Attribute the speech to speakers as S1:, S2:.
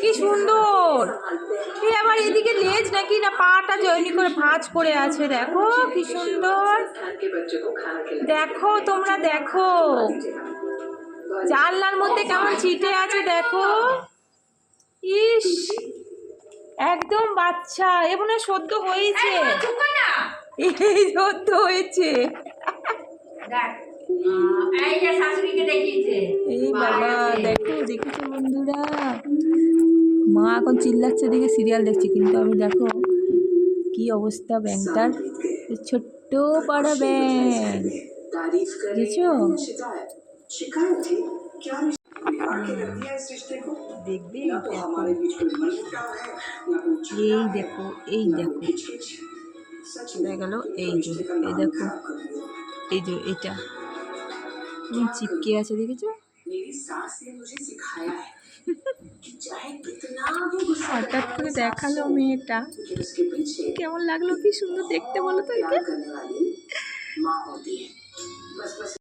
S1: কি সুন্দর! এই আবার এদিকে লেজ নাকি না পাটা জয়েনি করে ভাঁজ করে আছে, দেখো কি সুন্দর। দেখো তোমরা দেখো, জানলার মধ্যে কেমন চিটে আছে দেখো। ইস, একদম বাচ্চা, এবং সদ্য হয়েছে, এই সদ্য হয়েছে। এই বাবা, দেখো দেখেছো বন্ধুরা, মা এখন চিল্লাচ্ছে দিকে সিরিয়াল দেখছে, কিন্তু আমি দেখো কি অবস্থা ব্যাংকটার, ছোট্ট বড় ব্যাংক, বুঝেছো? দেখবে, এই দেখো, এই দেখো, দেখা গেল, এই যে, এই দেখো, এই যে এটা চিপকে আছে, দেখেছো? হঠাৎ করে দেখালো মেয়েটা, কেমন লাগলো, কি সুন্দর দেখতে বলো তো।